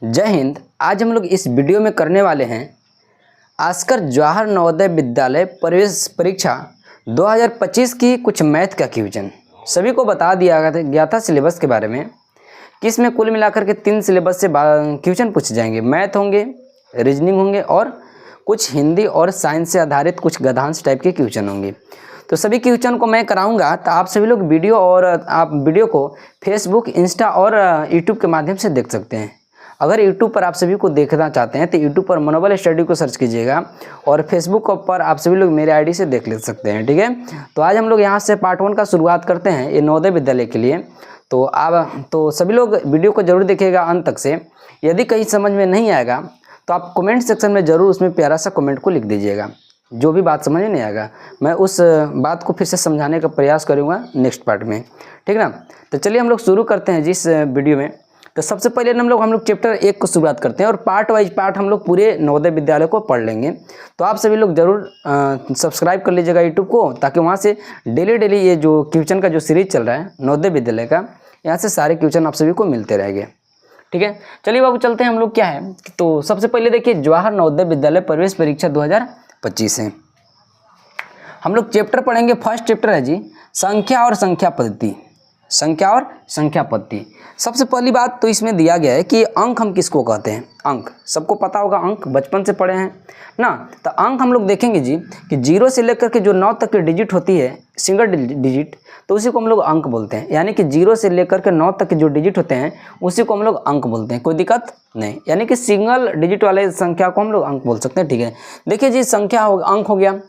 जय हिंद। आज हम लोग इस वीडियो में करने वाले हैं आस्कर जवाहर नवोदय विद्यालय प्रवेश परीक्षा 2025 की कुछ मैथ का क्वेश्चन। सभी को बता दिया गया था सिलेबस के बारे में कि इसमें कुल मिलाकर के 3 सिलेबस से क्वेश्चन पूछे जाएंगे। मैथ होंगे, रीजनिंग होंगे और कुछ हिंदी और साइंस से आधारित कुछ गद्यांश टाइप के क्वेश्चन होंगे। तो सभी क्वेश्चन को मैं कराऊंगा, तो आप सभी लोग वीडियो को फेसबुक, इंस्टा और यूट्यूब के माध्यम से देख सकते हैं। अगर यूट्यूब पर आप सभी को देखना चाहते हैं तो यूट्यूब पर मनोबल स्टडी को सर्च कीजिएगा और फेसबुक पर आप सभी लोग मेरे आईडी से देख ले सकते हैं। ठीक है, तो आज हम लोग यहाँ से पार्ट 1 का शुरुआत करते हैं ये नवोदय विद्यालय के लिए। तो सभी लोग वीडियो को जरूर देखिएगा अंत तक से। यदि कहीं समझ में नहीं आएगा तो आप कमेंट सेक्शन में ज़रूर उसमें प्यारा सा कमेंट को लिख दीजिएगा। जो भी बात समझ में नहीं आएगा मैं उस बात को फिर से समझाने का प्रयास करूँगा नेक्स्ट पार्ट में। ठीक ना, तो चलिए हम लोग शुरू करते हैं जिस वीडियो में। तो सबसे पहले हम लोग चैप्टर 1 को शुरुआत करते हैं और पार्ट वाइज पार्ट हम लोग पूरे नवोदय विद्यालय को पढ़ लेंगे। तो आप सभी लोग जरूर सब्सक्राइब कर लीजिएगा यूट्यूब को, ताकि वहाँ से डेली ये जो क्वेश्चन का जो सीरीज चल रहा है नवोदय विद्यालय का, यहाँ से सारे क्वेश्चन आप सभी को मिलते रहेंगे। ठीक है, चलिए बाबू चलते हैं हम लोग। क्या है तो सबसे पहले देखिए जवाहर नवोदय विद्यालय प्रवेश परीक्षा 2025 है। हम लोग चैप्टर पढ़ेंगे, फर्स्ट चैप्टर है जी संख्या और संख्या पद्धति। संख्या और संख्या पद्धति। सबसे पहली बात तो इसमें दिया गया है कि अंक हम किसको कहते हैं। अंक सबको पता होगा, अंक बचपन से पढ़े हैं ना। तो अंक हम लोग देखेंगे जी कि 0 से लेकर के जो 9 तक की डिजिट होती है, सिंगल डिजिट, तो उसी को हम लोग अंक बोलते हैं। यानी कि 0 से लेकर के 9 तक के जो डिजिट होते हैं उसी को हम लोग अंक बोलते हैं। कोई दिक्कत नहीं, यानी कि सिंगल डिजिट वाले संख्या को हम लोग अंक बोल सकते हैं। ठीक है, देखिए जी संख्या अंक हो गया,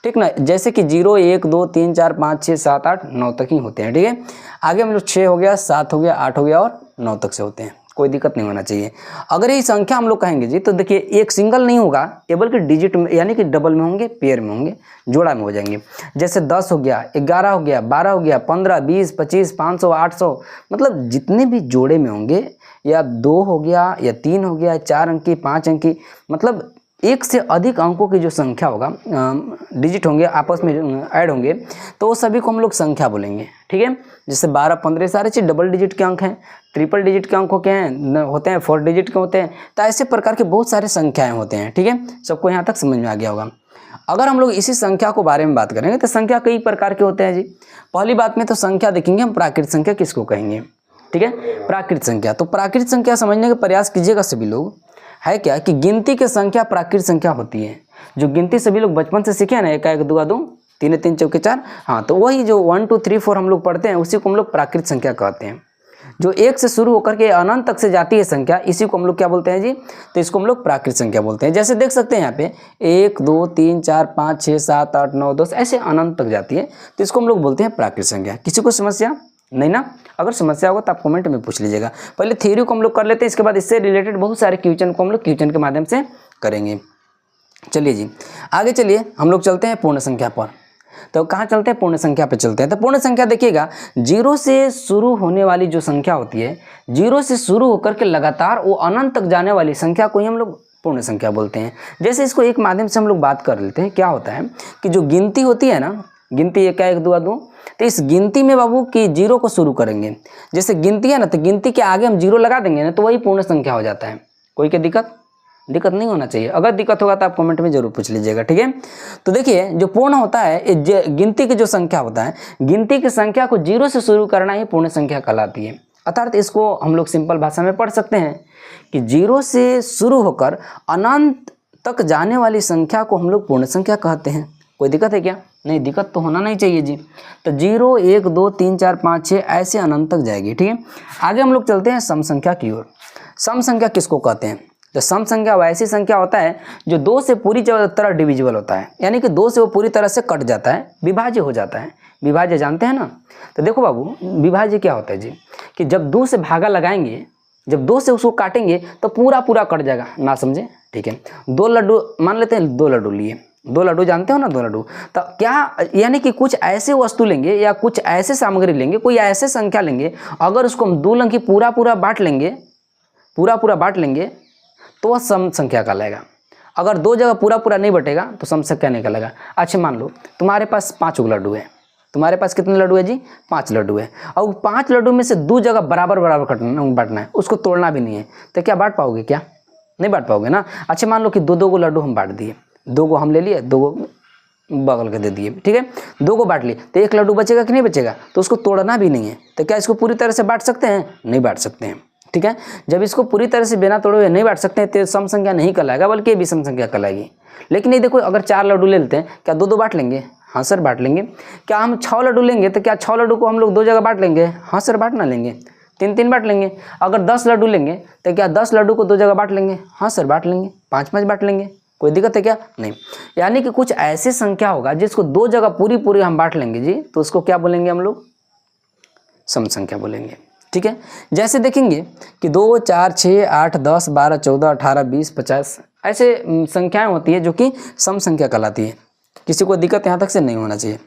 ठीक ना। जैसे कि 0, 1, 2, 3, 4, 5, 6, 7, 8, 9 तक ही होते हैं। ठीक है, आगे हम लोग 6 हो गया, 7 हो गया, 8 हो गया और 9 तक से होते हैं। कोई दिक्कत नहीं होना चाहिए। अगर ये संख्या हम लोग कहेंगे जी तो देखिए एक सिंगल नहीं होगा, ये बल्कि डिजिट में यानी कि डबल में होंगे, पेयर में होंगे, जोड़ा में हो जाएंगे। जैसे 10 हो गया, 11 हो गया, 12 हो गया, 15, 20, 25, 500, 800, मतलब जितने भी जोड़े में होंगे, या 2 हो गया या 3 हो गया, 4 अंकी, 5 अंकी, मतलब एक से अधिक अंकों की जो संख्या होगा, डिजिट होंगे आपस में ऐड होंगे, तो वो सभी को हम लोग संख्या बोलेंगे। ठीक है, जैसे 12, 15 सारे चीज़ डबल डिजिट के अंक हैं, ट्रिपल डिजिट के अंक होते हैं, 4 डिजिट के होते हैं। तो ऐसे प्रकार के बहुत सारे संख्याएं होते हैं। ठीक है, सबको यहाँ तक समझ में आ गया होगा। अगर हम लोग इसी संख्या को बारे में बात करेंगे तो संख्या कई प्रकार के होते हैं जी। पहली बात में तो संख्या देखेंगे हम प्राकृत संख्या किसको कहेंगे। ठीक है, प्राकृत संख्या। तो प्राकृत संख्या समझने का प्रयास कीजिएगा सभी लोग। है क्या कि गिनती की संख्या प्राकृत संख्या होती है। जो गिनती सभी लोग बचपन से सीखे ना, 1 1 2 2 3 3 4 4, हाँ, तो वही जो 1 2 3 4 हम लोग पढ़ते हैं उसी को हम लोग प्राकृत संख्या कहते हैं। जो 1 से शुरू होकर के अनंत तक से जाती है संख्या, इसी को हम लोग क्या बोलते हैं जी, तो इसको हम लोग प्राकृत संख्या बोलते हैं। जैसे देख सकते हैं यहाँ पे 1 2 3 4 5 6 7 8 9 10 ऐसे अनंत तक जाती है, तो इसको हम लोग बोलते हैं प्राकृत संख्या। किसी को समस्या नहीं ना? अगर समस्या होगा तो आप कमेंट में पूछ लीजिएगा। पहले थ्योरी को हम लोग कर लेते हैं, इसके बाद इससे रिलेटेड बहुत सारे क्वेश्चन को हम लोग क्वेश्चन के माध्यम से करेंगे। चलिए जी आगे चलिए, हम लोग चलते हैं पूर्ण संख्या पर। तो कहाँ चलते हैं? पूर्ण संख्या पे चलते हैं। तो पूर्ण संख्या देखिएगा, 0 से शुरू होने वाली जो संख्या होती है, 0 से शुरू होकर के लगातार वो अनंत तक जाने वाली संख्या को ही हम लोग पूर्ण संख्या बोलते हैं। जैसे इसको एक माध्यम से हम लोग बात कर लेते हैं। क्या होता है कि जो गिनती होती है ना, गिनती 1 1 2 2, तो इस गिनती में बाबू की 0 को शुरू करेंगे। जैसे गिनती है ना, तो गिनती के आगे हम 0 लगा देंगे ना, तो वही पूर्ण संख्या हो जाता है। कोई क्या दिक्कत नहीं होना चाहिए। अगर दिक्कत होगा तो आप कमेंट में जरूर पूछ लीजिएगा। ठीक है, तो देखिए जो पूर्ण होता है, गिनती की जो संख्या होता है, गिनती की संख्या को 0 से शुरू करना ही पूर्ण संख्या कहलाती है। अर्थात इसको हम लोग सिंपल भाषा में पढ़ सकते हैं कि 0 से शुरू होकर अनंत तक जाने वाली संख्या को हम लोग पूर्ण संख्या कहते हैं। कोई दिक्कत है क्या? नहीं, दिक्कत तो होना नहीं चाहिए जी। तो 0 1 2 3 4 5 6 ऐसे अनंत तक जाएगी। ठीक है, आगे हम लोग चलते हैं सम संख्या की ओर। सम संख्या किसको कहते हैं? तो सम संख्या वैसी संख्या होता है जो 2 से पूरी तरह डिविजिबल होता है, यानी कि 2 से वो पूरी तरह से कट जाता है, विभाज्य हो जाता है। विभाज्य जानते हैं ना? तो देखो बाबू, विभाज्य क्या होता है जी कि जब 2 से भागा लगाएंगे, जब 2 से उसको काटेंगे तो पूरा कट जाएगा ना, समझे? ठीक है, 2 लड्डू मान लेते हैं, 2 लड्डू लिए, 2 लड्डू जानते हो ना, 2 लड्डू। तो क्या यानी कि कुछ ऐसे वस्तु लेंगे या कुछ ऐसे सामग्री लेंगे, कोई ऐसे संख्या लेंगे, अगर उसको हम 2 लंकी पूरा बांट लेंगे, पूरा बांट लेंगे, तो वह सम संख्या कहलाएगा। अगर 2 जगह पूरा नहीं बटेगा तो सम संख्या नहीं कहलाएगा। अच्छा मान लो तुम्हारे पास 5 लड्डू है, तुम्हारे पास कितने लड्डू है जी? 5 लड्डू है। और 5 लड्डू में से 2 जगह बराबर बराबर बांटना है, उसको तोड़ना भी नहीं है, तो क्या बांट पाओगे? क्या नहीं बांट पाओगे ना। अच्छा मान लो कि 2-2 को लड्डू हम बांट दिए, 2 को हम ले लिए, 2 को बगल के दे दिए, ठीक है, 2 को बांट लिए, तो 1 लड्डू बचेगा कि नहीं बचेगा? तो उसको तोड़ना भी नहीं है, तो क्या इसको पूरी तरह से बांट सकते हैं? नहीं बांट सकते हैं, ठीक है। जब इसको पूरी तरह से बिना तोड़े हुए नहीं बांट सकते हैं तो सम संख्या नहीं कहलाएगा, बल्कि ये विषम संख्या कहलाएगी। लेकिन ये देखो, अगर 4 लड्डू ले लेते हैं, क्या 2-2 बांट लेंगे? हाँ सर बांट लेंगे। क्या हम 6 लड्डू लेंगे तो क्या 6 लड्डू को हम लोग 2 जगह बांट लेंगे? हाँ सर बांट ना लेंगे। 3-3 बांट लेंगे। अगर 10 लड्डू लेंगे तो क्या 10 लड्डू को 2 जगह बांट लेंगे? हाँ सर बांट लेंगे। 5-5 बांट लेंगे। कोई दिक्कत है क्या? नहीं। यानी कि कुछ ऐसी संख्या होगा जिसको 2 जगह पूरी हम बांट लेंगे जी, तो उसको क्या बोलेंगे हम लोग? सम संख्या बोलेंगे, ठीक है। जैसे देखेंगे कि 2, 4, 6, 8, 10, 12, 14, 18, 20, 50 ऐसे संख्याएं होती है जो कि सम संख्या कहलाती है। किसी को दिक्कत यहाँ तक से नहीं होना चाहिए।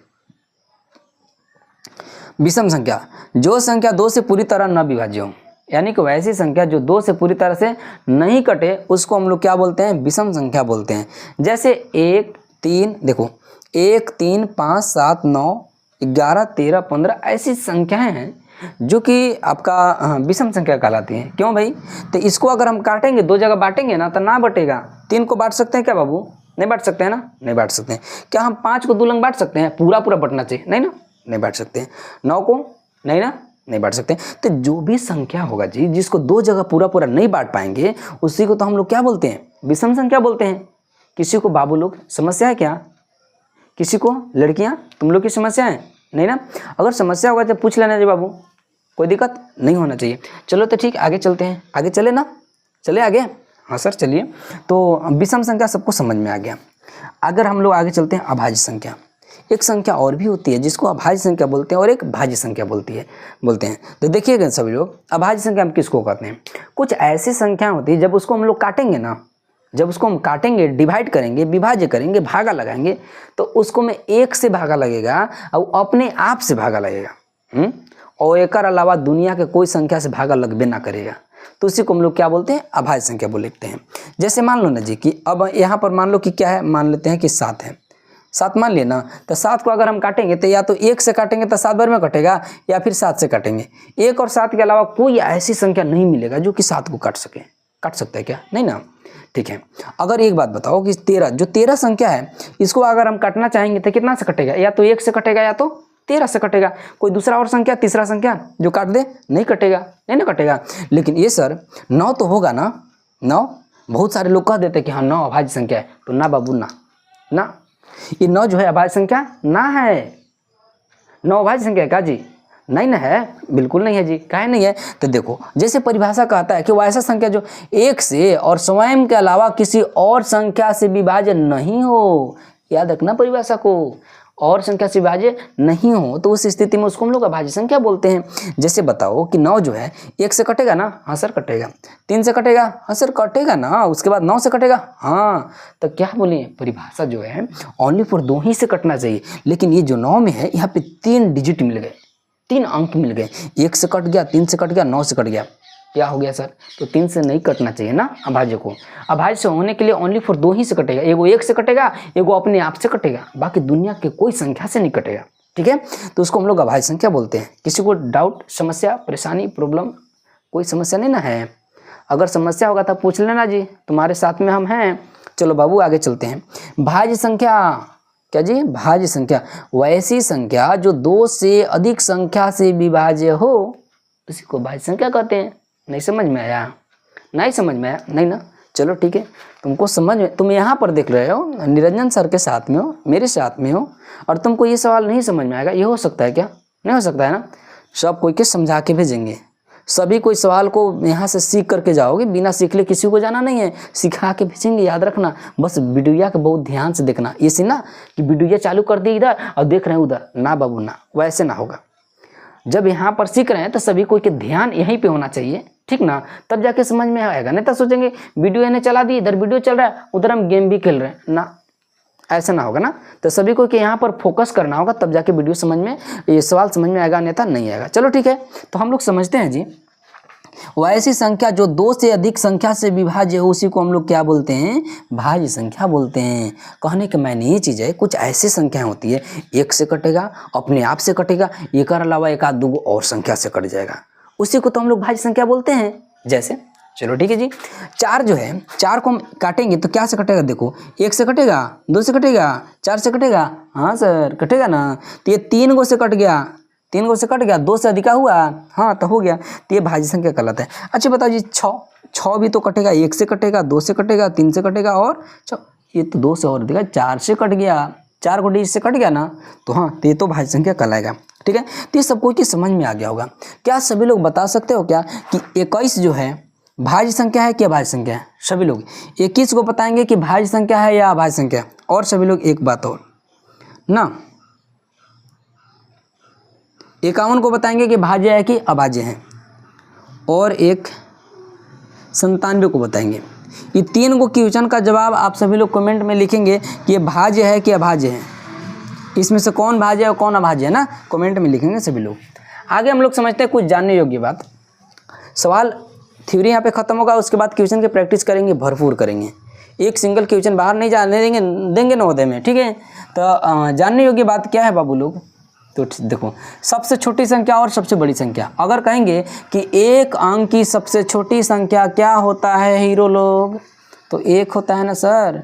विषम संख्या, जो संख्या 2 से पूरी तरह न विभाज्य हो, यानी कि वैसी संख्या जो 2 से पूरी तरह से नहीं कटे, उसको हम लोग क्या बोलते हैं? विषम संख्या बोलते हैं। जैसे 1, 3, देखो 1, 3, 5, 7, 9, 11, 13, 15 ऐसी संख्याएं हैं जो कि आपका विषम संख्या कहलाती हैं। क्यों भाई? तो इसको अगर हम काटेंगे, 2 जगह बांटेंगे ना, तो ना बटेगा। 3 को बांट सकते हैं क्या बाबू? नहीं बांट सकते हैं ना, नहीं बांट सकते हैं। क्या हम 5 को 2 लंग बांट सकते हैं? पूरा बटना चाहिए, नहीं ना, नहीं बांट सकते हैं। 9 को नहीं ना, नहीं बांट सकते। तो जो भी संख्या होगा जी जिसको 2 जगह पूरा नहीं बांट पाएंगे, उसी को तो हम लोग क्या बोलते हैं? विषम संख्या बोलते हैं। किसी को बाबू लोग समस्या है क्या? किसी को लड़कियां, तुम लोग की समस्या है? नहीं ना। अगर समस्या होगा तो पूछ लेना जी बाबू, कोई दिक्कत नहीं होना चाहिए। चलो तो ठीक, आगे चलते हैं। आगे चले ना, चले आगे। हाँ सर चलिए। तो विषम संख्या सबको समझ में आ गया। अगर हम लोग आगे चलते हैं, अभाज्य संख्या। एक संख्या और भी होती है जिसको अभाज्य संख्या बोलते हैं और एक भाज्य संख्या बोलते हैं। तो देखिएगा सभी लोग, अभाज्य संख्या हम किसको कहते हैं? कुछ ऐसी संख्या होती है जब उसको हम लोग काटेंगे ना, जब उसको हम काटेंगे, डिवाइड करेंगे, विभाज्य करेंगे, भागा लगाएंगे, तो उसको में 1 से भागा लगेगा और अपने आप से भागा लगेगा, और एक अलावा दुनिया के कोई संख्या से भागा लगबे ना करेगा, तो उसी को हम लोग क्या बोलते हैं? अभाज्य संख्या बोलते हैं। जैसे मान लो ना जी कि अब यहाँ पर मान लो कि क्या है, मान लेते हैं कि 7 है। 7 मान लिए ना, तो 7 को अगर हम काटेंगे तो या तो 1 से काटेंगे तो 7 बार में कटेगा, या फिर 7 से काटेंगे। 1 और 7 के अलावा कोई ऐसी संख्या नहीं मिलेगा जो कि 7 को काट सके। काट सकता है क्या? नहीं ना, ठीक है। अगर एक बात बताओ कि 13 संख्या है, इसको अगर हम काटना चाहेंगे तो कितना से कटेगा? या तो 1 से कटेगा या तो 13 से कटेगा। कोई दूसरा और संख्या, तीसरा संख्या जो काट दे? नहीं कटेगा, नहीं ना कटेगा। लेकिन ये सर 9 तो होगा ना, 9। बहुत सारे लोग कह देते कि हाँ 9 अभाज्य संख्या है, तो ना बाबू ना, ये 9 जो है अभाज्य संख्या ना है। 9 अभाज्य संख्या है क्या जी? नहीं ना है, बिल्कुल नहीं है जी। काहे नहीं है? तो देखो, जैसे परिभाषा कहता है कि वो ऐसा संख्या जो 1 से और स्वयं के अलावा किसी और संख्या से विभाज्य नहीं हो। याद रखना परिभाषा को, और संख्या से विभाज्य नहीं हो, तो उस स्थिति में उसको हम लोग अभाज्य संख्या बोलते हैं। जैसे बताओ कि 9 जो है 1 से कटेगा ना? हाँ सर कटेगा। 3 से कटेगा? हाँ सर कटेगा ना। उसके बाद 9 से कटेगा? हाँ। तो क्या बोले, परिभाषा जो है ओनली फॉर 2 ही से कटना चाहिए। लेकिन ये जो 9 में है, यहाँ पे 3 डिजिट मिल गए, 3 अंक मिल गए। 1 से कट गया, 3 से कट गया, 9 से कट गया। क्या हो गया सर? तो 3 से नहीं कटना चाहिए ना अभाज्य को। अभाज्य से होने के लिए ओनली फॉर 2 ही से कटेगा। एगो 1 से कटेगा, एगो अपने आप से कटेगा, बाकी दुनिया के कोई संख्या से नहीं कटेगा, ठीक है। तो उसको हम लोग अभाज्य संख्या बोलते हैं। किसी को डाउट, समस्या, परेशानी, प्रॉब्लम? कोई समस्या नहीं ना है? अगर समस्या होगा तो पूछ लेना जी, तुम्हारे साथ में हम हैं। चलो बाबू आगे चलते हैं। भाज्य संख्या क्या जी? भाज्य संख्या वैसी संख्या जो 2 से अधिक संख्या से विभाज्य हो, उसी को भाज्य संख्या कहते हैं। नहीं समझ में आया? नहीं समझ में आया? नहीं ना। चलो ठीक है, तुमको समझ में, तुम यहाँ पर देख रहे हो निरंजन सर के साथ में हो, मेरे साथ में हो, और तुमको ये सवाल नहीं समझ में आएगा, ये हो सकता है क्या? नहीं हो सकता है ना। सब कोई के समझा के भेजेंगे, सभी कोई सवाल को यहाँ से सीख करके जाओगे, बिना सीख ले किसी को जाना नहीं है, सिखा के भेजेंगे। याद रखना, बस वीडियो के बहुत ध्यान से देखना। ऐसे ना कि वीडियो चालू कर दी इधर और देख रहे हैं उधर, ना बाबू ना, वैसे ना होगा। जब यहाँ पर सीख रहे हैं तो सभी कोई के ध्यान यहीं पे होना चाहिए, ठीक ना, तब जाके समझ में आएगा। नहीं तो सोचेंगे वीडियो इन्हें चला दी, इधर वीडियो चल रहा है, उधर हम गेम भी खेल रहे हैं ना, ऐसा ना होगा ना। तो सभी को कि यहाँ पर फोकस करना होगा, तब जाके वीडियो समझ में, ये सवाल समझ में आएगा, अन्यथा नहीं आएगा। चलो ठीक है, तो हम लोग समझते हैं जी वैसी संख्या जो 2 से अधिक संख्या से विभाज्य हो उसी को हम लोग क्या बोलते हैं, भाज्य संख्या बोलते हैं। कहने का मैंने ये चीज़ है, कुछ ऐसी संख्याएं होती है 1 से कटेगा, अपने आप से कटेगा, एक अलावा एक आध दो और संख्या से कट जाएगा, उसी को तो हम लोग भाज्य संख्या बोलते हैं। जैसे चलो ठीक है जी, 4 जो है, 4 को हम काटेंगे तो क्या से कटेगा, देखो 1 से कटेगा, 2 से कटेगा, 4 से कटेगा, हाँ सर कटेगा ना। तो ये 3 गो से कट गया, 3 गो से कट गया, 2 से अधिका हुआ, हाँ तो हो गया, तो ये भाज्य संख्या कहलाता है। अच्छा बताओ जी 6 भी तो कटेगा, 1 से कटेगा, 2 से कटेगा, 3 से कटेगा और 6, ये तो 2 से और अधिका 4 से कट गया, 4 को डिजिट से कट गया ना, तो हाँ तो ये तो भाज्य संख्या कहलाएगा। ठीक है, तो ये सबको की समझ में आ गया होगा। क्या सभी लोग बता सकते हो क्या कि 21 जो है भाज्य संख्या है क्या भाज्य संख्या है? सभी लोग 21 को बताएंगे कि भाज्य संख्या है या अभाज्य संख्या। और सभी लोग एक बात और ना, 51 को बताएंगे कि भाज्य है कि अभाज्य है, और एक 97 को बताएंगे। ये 3 को क्वेश्चन का जवाब आप सभी लोग कमेंट में लिखेंगे कि ये भाज्य है कि अभाज्य है, इसमें से कौन भाज्य है और कौन अभाज्य है ना, कमेंट में लिखेंगे सभी लोग। आगे हम लोग समझते हैं कुछ जानने योग्य बात। सवाल थ्योरी यहाँ पे खत्म होगा, उसके बाद क्वेश्चन की प्रैक्टिस करेंगे, भरपूर करेंगे। एक सिंगल क्वेश्चन बाहर नहीं जाने देंगे नवोदय में। ठीक है, तो जानने योग्य बात क्या है बाबू लोग, तो देखो सबसे छोटी संख्या और सबसे बड़ी संख्या। अगर कहेंगे कि एक अंक की सबसे छोटी संख्या क्या होता है हीरो लोग, तो 1 होता है ना सर।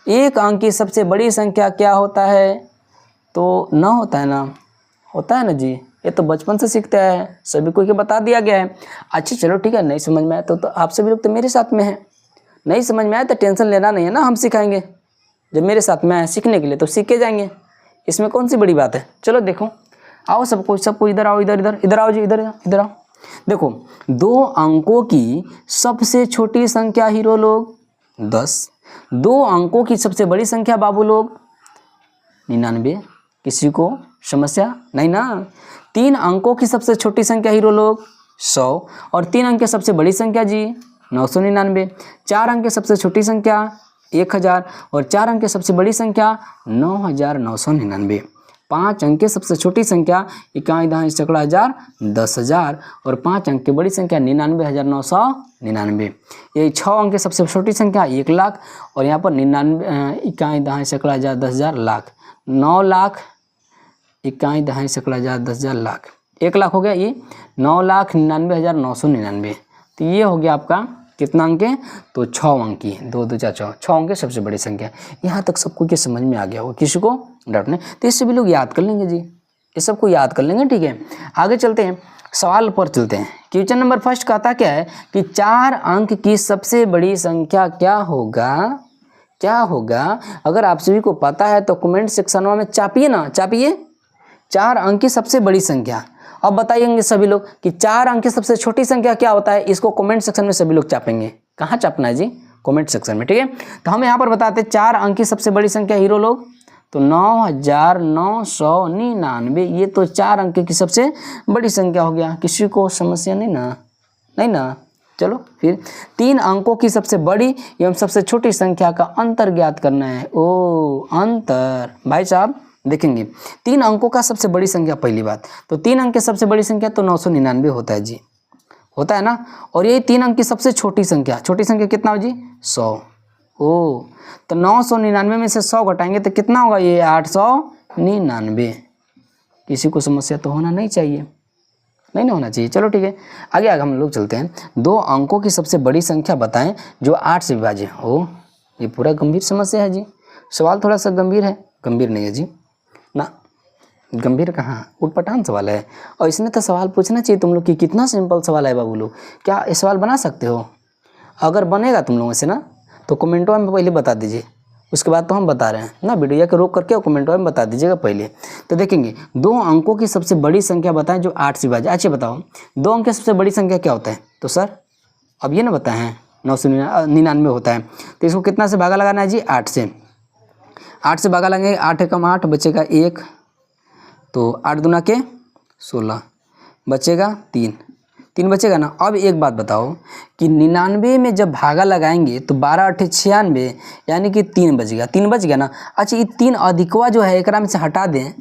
एक अंक की सबसे बड़ी संख्या क्या होता है, तो 9 होता है ना, होता है ना जी। ये तो बचपन से सीखते हैं, सभी को ये बता दिया गया है। अच्छा चलो ठीक है, नहीं समझ में आया तो आप सभी लोग तो मेरे साथ में हैं, नहीं समझ में आया तो टेंशन लेना नहीं है ना, हम सिखाएंगे। जब मेरे साथ में आए सीखने के लिए तो सीख के जाएंगे, इसमें कौन सी बड़ी बात है। चलो देखो, आओ सबको इधर आओ, इधर आओ जी, इधर आओ। देखो 2 अंकों की सबसे छोटी संख्या हीरो लोग 10, 2 अंकों की सबसे बड़ी संख्या बाबू लोग 99। किसी को समस्या नहीं ना। 3 अंकों की सबसे छोटी संख्या हीरो लोग 100, और 3 अंक की सबसे बड़ी संख्या जी 999। 4 अंक की सबसे छोटी संख्या 1000, और 4 अंक की सबसे बड़ी संख्या 9999। 5 अंक की सबसे छोटी संख्या 51 सैकड़ा हज़ार 10,000, और 5 अंक की बड़ी संख्या 99,999। ये 6 अंक की सबसे छोटी संख्या 1 लाख, और यहाँ पर 51 सैकड़ा हज़ार 10,000 लाख, 9 लाख 51 सैकड़ा हज़ार 10,000 लाख, 1 लाख हो गया। ये 9,99,999। तो ये हो गया आपका कितना अंक है, तो 6 अंक की, 2 2 4 6 अंक सबसे बड़ी संख्या। यहाँ तक सबको क्या समझ में आ गया होगा, किसी को डाउट नहीं, तो इससे भी लोग याद कर लेंगे जी, ये सबको याद कर लेंगे। ठीक है, आगे चलते हैं, सवाल पर चलते हैं। क्वेश्चन नंबर फर्स्ट कहता क्या है कि 4 अंक की सबसे बड़ी संख्या क्या होगा, क्या होगा। अगर आप सभी को पता है तो कमेंट सेक्शन में चापिए ना, चापिए 4 अंक की सबसे बड़ी संख्या। अब बताइएंगे सभी लोग कि 4 अंक की सबसे छोटी संख्या क्या होता है, इसको कमेंट सेक्शन में सभी लोग चापेंगे। कहाँ चापना है जी, कमेंट सेक्शन में। ठीक है, तो हम यहाँ पर बताते हैं 4 अंक की सबसे बड़ी संख्या हीरो लोग, तो 9,999। ये तो 4 अंक की सबसे बड़ी संख्या हो गया, किसी को समस्या नहीं ना, नहीं ना। चलो फिर 3 अंकों की सबसे बड़ी एवं सबसे छोटी संख्या का अंतर ज्ञात करना है। ओ अंतर भाई साहब देखेंगे, 3 अंकों का सबसे बड़ी संख्या, पहली बात तो 3 अंक की सबसे बड़ी संख्या तो 999 होता है जी, होता है ना। और यही 3 अंक की सबसे छोटी संख्या कितना हो जी, 100। ओ तो 999 में से 100 घटाएंगे तो कितना होगा, ये 899। किसी को समस्या तो होना नहीं चाहिए, नहीं ना होना चाहिए। चलो ठीक है, आगे हम लोग चलते हैं। 2 अंकों की सबसे बड़ी संख्या बताएं जो 8 से विभाज्य हो। ये पूरा गंभीर समस्या है जी, सवाल थोड़ा सा गंभीर है, गंभीर नहीं है जी ना, गंभीर कहाँ, उटपटांग सवाल है। और इसमें तो सवाल पूछना चाहिए तुम लोग कि कितना सिंपल सवाल है बाबू लोग, क्या ये सवाल बना सकते हो? अगर बनेगा तुम लोगों से ना तो कमेंटों में पहले बता दीजिए, उसके बाद तो हम बता रहे हैं ना, वीडियो के रोक करके और कमेंटों में बता दीजिएगा पहले। तो देखेंगे 2 अंकों की सबसे बड़ी संख्या बताएं जो 8 से विभाज्य। अच्छा बताओ 2 अंक की सबसे बड़ी संख्या क्या होता है, तो सर अब ये ना बताए हैं 999 होता है, तो इसको कितना से भागा लगाना है जी, 8 से। 8 से भागा लगाएंगे, 8 एकम 8 बचेगा 1, तो 8 दूना के 16 बचेगा 3 बचेगा ना। अब एक बात बताओ कि 99 में जब भागा लगाएंगे तो 12 8 96, यानी कि 3 बच गया ना। अच्छा ये 3 अधिकवा जो है एक में से हटा दें,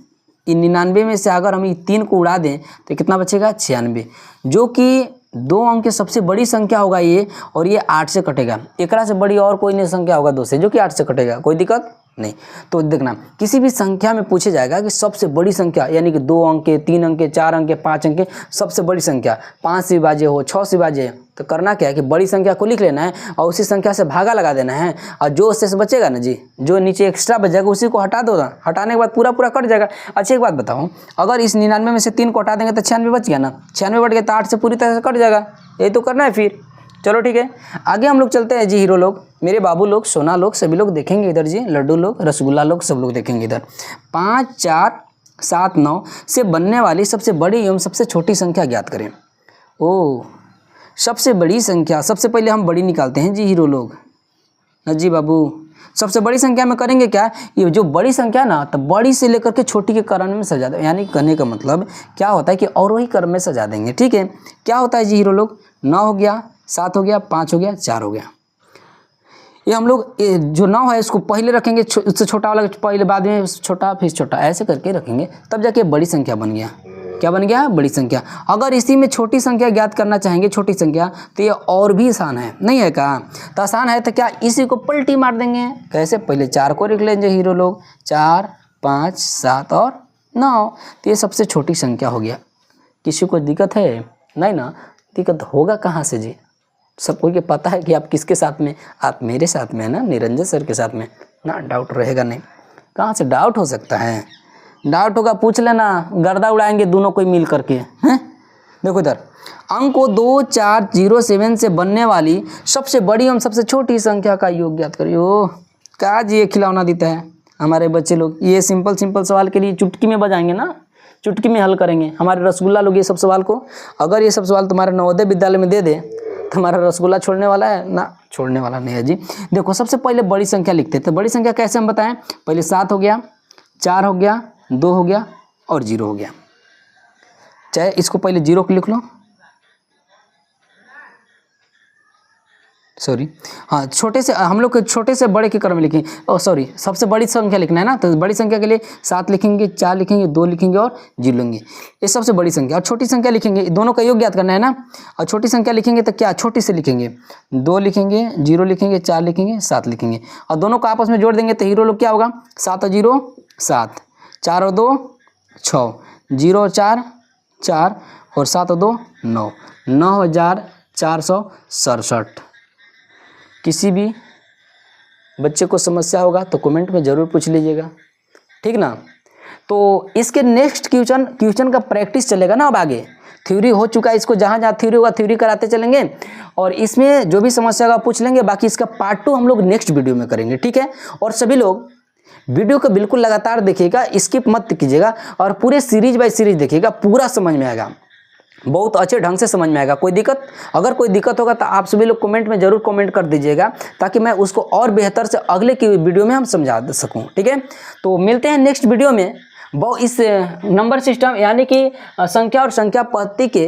ये 99 में से अगर हम ये 3 को उड़ा दें तो कितना बचेगा 96, जो कि 2 अंक की सबसे बड़ी संख्या होगा ये, और ये 8 से कटेगा। एकरा से बड़ी और कोई नहीं संख्या होगा 2 से, जो कि 8 से कटेगा, कोई दिक्कत नहीं। तो देखना, किसी भी संख्या में पूछे जाएगा कि सबसे बड़ी संख्या, यानी कि 2 अंक के, 3 अंक के, 4 अंक के, 5 अंक के, सबसे बड़ी संख्या 5 से विभाज्य हो, 6 से विभाज्य, तो करना क्या है कि बड़ी संख्या को लिख लेना है और उसी संख्या से भागा लगा देना है, और जो शेष बचेगा ना जी, जो नीचे एक्स्ट्रा बच जाएगा उसी को हटा दो ना, हटाने के बाद पूरा पूरा कट जाएगा। अच्छा एक बात बताओ, अगर इस 99 में से 3 को हटा देंगे तो 96 बच गया ना, 96 बच गया तो 8 से पूरी तरह से कट जाएगा। यही तो करना है फिर। चलो ठीक है, आगे हम लोग चलते हैं जी। हीरो लोग, मेरे बाबू लोग, सोना लोग, सभी लोग देखेंगे इधर जी, लड्डू लोग, रसगुल्ला लोग, सब लोग देखेंगे इधर। 5, 4, 7, 9 से बनने वाली सबसे बड़ी एवं सबसे छोटी संख्या ज्ञात करें। ओ, सबसे बड़ी संख्या, सबसे पहले हम बड़ी निकालते हैं जी हीरो लोग। जी बाबू, सबसे बड़ी संख्या में करेंगे क्या, ये जो बड़ी संख्या ना, तो बड़ी से लेकर के छोटी के क्रम में सजा दें, यानी कहने का मतलब क्या होता है कि और वही क्रम में सजा देंगे। ठीक है, क्या होता है जी हीरो लोग, 9 हो गया, 7 हो गया, 5 हो गया, 4 हो गया। ये हम लोग जो 9 है इसको पहले रखेंगे, उससे छोटा वाला पहले, बाद में छोटा, फिर छोटा, ऐसे करके रखेंगे, तब जाके बड़ी संख्या बन गया। क्या बन गया, बड़ी संख्या। अगर इसी में छोटी संख्या ज्ञात करना चाहेंगे, छोटी संख्या, तो ये और भी आसान है, नहीं है क्या, तो आसान है तो क्या इसी को पलटी मार देंगे। कैसे, पहले 4 को लिख लेंगे हीरो लोग, 4, 5, 7 और 9, तो ये सबसे छोटी संख्या हो गया। किसी को दिक्कत है, नहीं ना, दिक्कत होगा कहाँ से जी, सबको ये पता है कि आप किसके साथ में, आप मेरे साथ में है ना, निरंजन सर के साथ में ना, डाउट रहेगा नहीं। कहाँ से डाउट हो सकता है, डाउट होगा पूछ लेना, गर्दा उड़ाएंगे दोनों कोई मिल करके हैं। देखो इधर, अंक को 2, 4, 0, 7 से बनने वाली सबसे बड़ी एवं सबसे छोटी संख्या का योग ज्ञात करियो। क्या जी ये खिलौना देता है हमारे बच्चे लोग, ये सिंपल सिंपल सवाल के लिए चुटकी में बजाएंगे ना, चुटकी में हल करेंगे। हमारे रसगुल्ला लोग ये सब सवाल को, अगर ये सब सवाल तुम्हारे नवोदय विद्यालय में दे दे तो हमारा रसगुल्ला छोड़ने वाला है ना, छोड़ने वाला नहीं है जी। देखो सबसे पहले बड़ी संख्या लिखते हैं, तो बड़ी संख्या कैसे हम बताएं, पहले 7 हो गया, 4 हो गया, 2 हो गया और 0 हो गया। चाहे इसको पहले 0 को लिख लो, सॉरी, हाँ, छोटे से हम लोग छोटे से बड़े के क्रम में लिखेंगे। ओ सॉरी, सबसे बड़ी संख्या लिखना है ना, तो बड़ी संख्या के लिए 7 लिखेंगे, 4 लिखेंगे, 2 लिखेंगे और 0 लेंगे, ये सबसे बड़ी संख्या। और छोटी संख्या लिखेंगे, दोनों का योग ज्ञात करना है ना, और छोटी संख्या लिखेंगे तो क्या छोटी से लिखेंगे, 2 लिखेंगे, 0 लिखेंगे, 4 लिखेंगे, 7 लिखेंगे, और दोनों को आपस में जोड़ देंगे तो हीरो लोग क्या होगा, 7 और 0 7, 4 और 2 6, 0 और 4 4 और 7 और 2 9, 9467। किसी भी बच्चे को समस्या होगा तो कमेंट में ज़रूर पूछ लीजिएगा, ठीक ना। तो इसके नेक्स्ट क्वेश्चन का प्रैक्टिस चलेगा ना, अब आगे थ्योरी हो चुका है, इसको जहाँ जहाँ थ्योरी होगा थ्योरी कराते चलेंगे, और इसमें जो भी समस्या होगा पूछ लेंगे। बाकी इसका पार्ट 2 हम लोग नेक्स्ट वीडियो में करेंगे, ठीक है। और सभी लोग वीडियो को बिल्कुल लगातार देखिएगा, स्किप मत कीजिएगा, और पूरे सीरीज बाय सीरीज देखिएगा, पूरा समझ में आएगा, बहुत अच्छे ढंग से समझ में आएगा। अगर कोई दिक्कत होगा तो आप सभी लोग कमेंट में ज़रूर कमेंट कर दीजिएगा, ताकि मैं उसको और बेहतर से अगले की वीडियो में हम समझा सकूं, ठीक है। तो मिलते हैं नेक्स्ट वीडियो में इस नंबर सिस्टम यानी कि संख्या और संख्या पद्धति के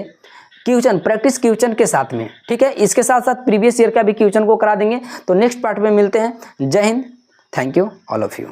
क्वेश्चन, प्रैक्टिस क्वेश्चन के साथ में, ठीक है। इसके साथ साथ प्रीवियस ईयर का भी क्वेश्चन को करा देंगे। तो नेक्स्ट पार्ट में मिलते हैं। जय Hind, thank you all of you.